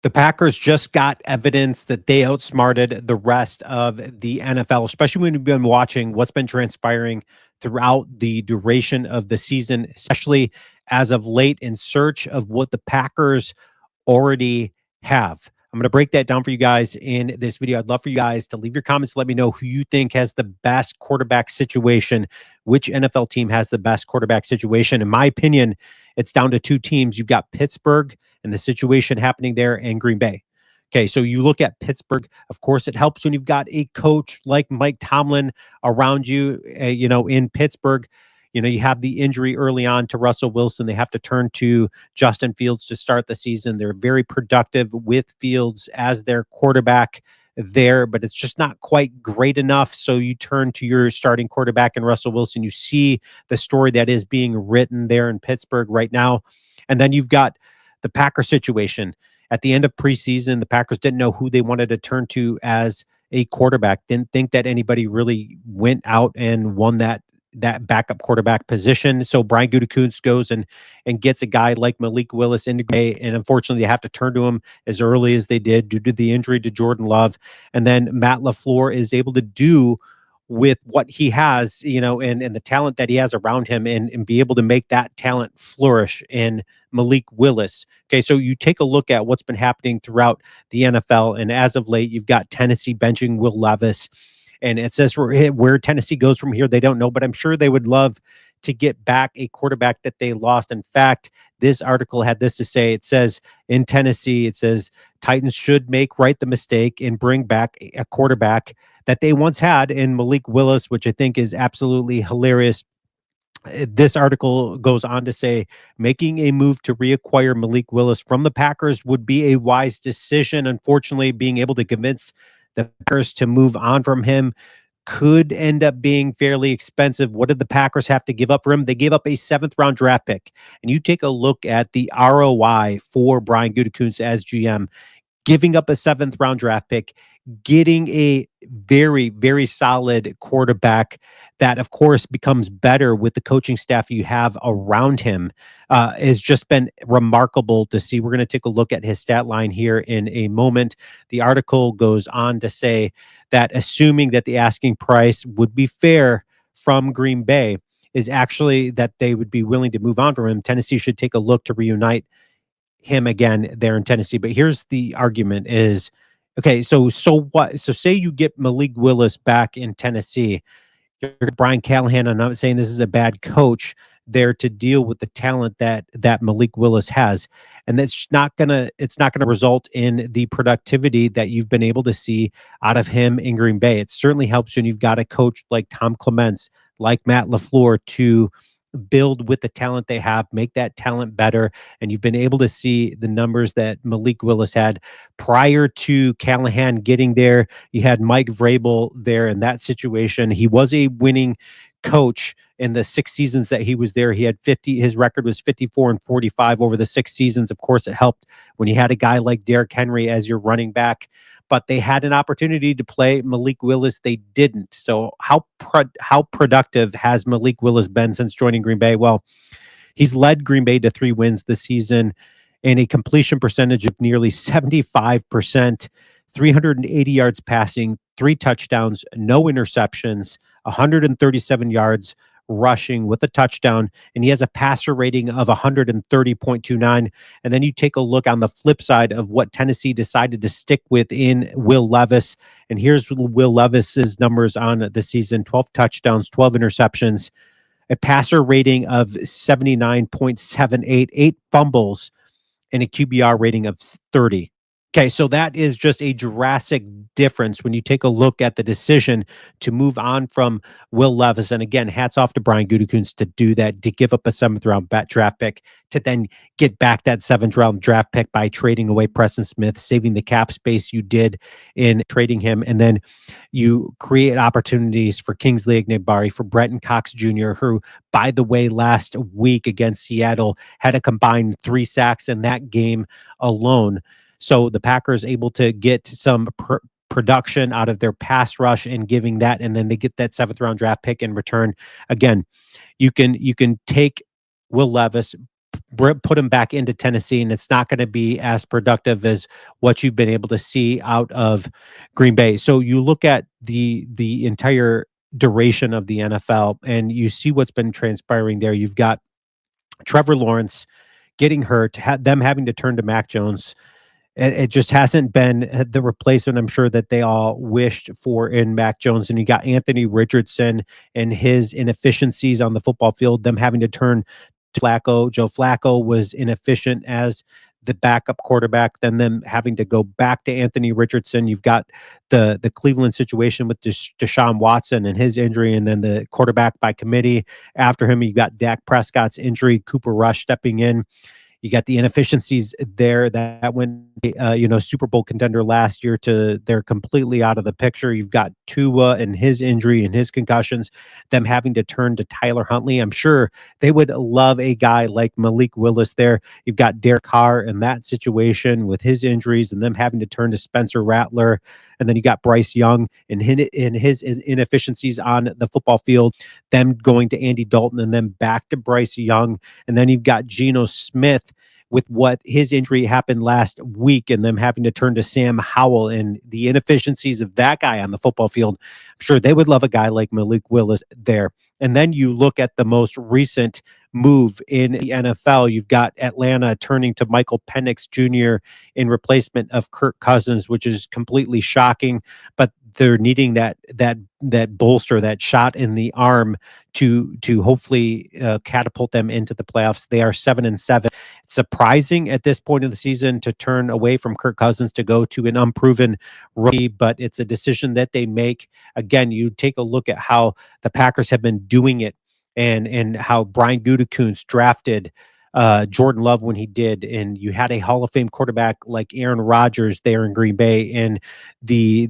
The Packers just got evidence that they outsmarted the rest of the NFL, especially when you've been watching what's been transpiring throughout the duration of the season, especially as of late in search of what the Packers already have. I'm going to break that down for you guys in this video. I'd love for you guys to leave your comments. Let me know who you think has the best quarterback situation. Which NFL team has the best quarterback situation? In my opinion, it's down to two teams. You've got Pittsburgh and the situation happening there and Green Bay. Okay, so you look at Pittsburgh. Of course, it helps when you've got a coach like Mike Tomlin around you, in Pittsburgh. You have the injury early on to Russell Wilson. They have to turn to Justin Fields to start the season. They're very productive with Fields as their quarterback there, but it's just not quite great enough. So you turn to your starting quarterback in Russell Wilson. You see the story that is being written there in Pittsburgh right now. And then you've got the Packer situation. At the end of preseason, the Packers didn't know who they wanted to turn to as a quarterback. Didn't think that anybody really went out and won that backup quarterback position. So Brian Gutekunst goes and gets a guy like Malik Willis into Green Bay, and unfortunately, they have to turn to him as early as they did due to the injury to Jordan Love. And then Matt LaFleur is able to do with what he has, and the talent that he has around him, and be able to make that talent flourish in Malik Willis. Okay, so you take a look at what's been happening throughout the NFL, and as of late, you've got Tennessee benching Will Levis. And it says where Tennessee goes from here, they don't know, but I'm sure they would love to get back a quarterback that they lost. In fact, this article had this to say. It says in Tennessee, it says Titans should make right the mistake and bring back a quarterback that they once had in Malik Willis, which I think is absolutely hilarious. This article goes on to say making a move to reacquire Malik Willis from the Packers would be a wise decision. Unfortunately, being able to convince the Packers to move on from him could end up being fairly expensive. What did the Packers have to give up for him? They gave up a 7th-round draft pick. And you take a look at the ROI for Brian Gutekunst as GM, giving up a 7th-round draft pick, getting a very, very solid quarterback that, of course, becomes better with the coaching staff you have around him, has just been remarkable to see. We're going to take a look at his stat line here in a moment. The article goes on to say that assuming that the asking price would be fair from Green Bay is actually that they would be willing to move on from him. Tennessee should take a look to reunite him again there in Tennessee. But here's the argument is, okay, so what? So say you get Malik Willis back in Tennessee. You're Brian Callahan, I'm not saying this is a bad coach there to deal with the talent that Malik Willis has. And it's not gonna result in the productivity that you've been able to see out of him in Green Bay. It certainly helps when you've got a coach like Tom Clements, like Matt LaFleur, to build with the talent they have, make that talent better. And you've been able to see the numbers that Malik Willis had prior to Callahan getting there. You had Mike Vrabel there in that situation. He was a winning coach in the 6 seasons that he was there. He had 50, his record was 54-45 over the 6 seasons. Of course, it helped when you had a guy like Derrick Henry as your running back, but they had an opportunity to play Malik Willis. They didn't. So how productive has Malik Willis been since joining Green Bay? Well, he's led Green Bay to 3 wins this season and a completion percentage of nearly 75%, 380 yards passing, 3 touchdowns, no interceptions, 137 yards rushing with a touchdown, and he has a passer rating of 130.29. And then you take a look on the flip side of what Tennessee decided to stick with in Will Levis. And here's Will Levis's numbers on the season: 12 touchdowns, 12 interceptions, a passer rating of 79.78, 8 fumbles, and a QBR rating of 30. Okay, so that is just a drastic difference when you take a look at the decision to move on from Will Levis. And again, hats off to Brian Gutekunst to do that, to give up a 7th-round draft pick, to then get back that 7th-round draft pick by trading away Preston Smith, saving the cap space you did in trading him. And then you create opportunities for Kingsley Enagbare, for Brenton Cox Jr., who, by the way, last week against Seattle had a combined 3 sacks in that game alone. So the Packers able to get some production out of their pass rush and giving that, and then they get that 7th-round draft pick in return. Again, you can take Will Levis, put him back into Tennessee, and it's not going to be as productive as what you've been able to see out of Green Bay. So you look at the entire duration of the NFL, and you see what's been transpiring there. You've got Trevor Lawrence getting hurt, them having to turn to Mac Jones. It just hasn't been the replacement I'm sure that they all wished for in Mac Jones. And you got Anthony Richardson and his inefficiencies on the football field, them having to turn to Flacco. Joe Flacco was inefficient as the backup quarterback, then them having to go back to Anthony Richardson. You've got the Cleveland situation with Deshaun Watson and his injury, and then the quarterback by committee after him. You got Dak Prescott's injury, Cooper Rush stepping in. You got the inefficiencies there that went, Super Bowl contender last year to they're completely out of the picture. You've got Tua and his injury and his concussions, them having to turn to Tyler Huntley. I'm sure they would love a guy like Malik Willis there. You've got Derek Carr in that situation with his injuries and them having to turn to Spencer Rattler. And then you got Bryce Young and his inefficiencies on the football field, them going to Andy Dalton and then back to Bryce Young. And then you've got Geno Smith with what his injury happened last week and them having to turn to Sam Howell and the inefficiencies of that guy on the football field. I'm sure they would love a guy like Malik Willis there. And then you look at the most recent move in the NFL. You've got Atlanta turning to Michael Penix Jr. in replacement of Kirk Cousins, which is completely shocking. But they're needing that bolster, that shot in the arm to hopefully catapult them into the playoffs. They are 7-7. It's surprising at this point of the season to turn away from Kirk Cousins to go to an unproven rookie, but it's a decision that they make. Again, you take a look at how the Packers have been doing it and how Brian Gutekunst drafted Jordan Love when he did, and you had a Hall of Fame quarterback like Aaron Rodgers there in Green Bay, and the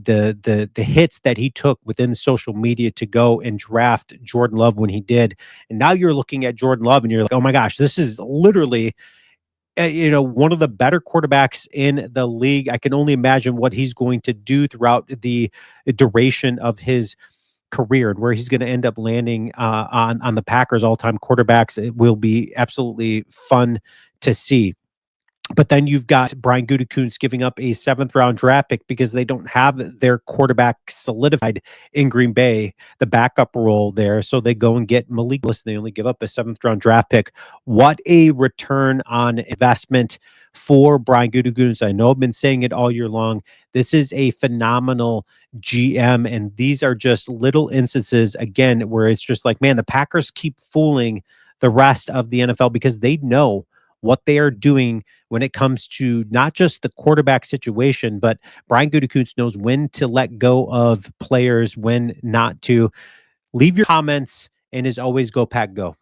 hits that he took within social media to go and draft Jordan Love when he did, and now you're looking at Jordan Love and you're like, oh my gosh, this is literally one of the better quarterbacks in the league. I can only imagine what he's going to do throughout the duration of his career and where he's going to end up landing on the Packers all-time quarterbacks. It will be absolutely fun to see. But then you've got Brian Gutekunst giving up a seventh round draft pick because they don't have their quarterback solidified in Green Bay, the backup role there. So they go and get Malik Willis. They only give up a seventh round draft pick. What a return on investment for Brian Gutekunst. I know I've been saying it all year long. This is a phenomenal GM. And these are just little instances, again, where it's just like, man, the Packers keep fooling the rest of the NFL because they know what they are doing when it comes to not just the quarterback situation, but Brian Gutekunst knows when to let go of players, when not to. Leave your comments, and as always, go Pack Go.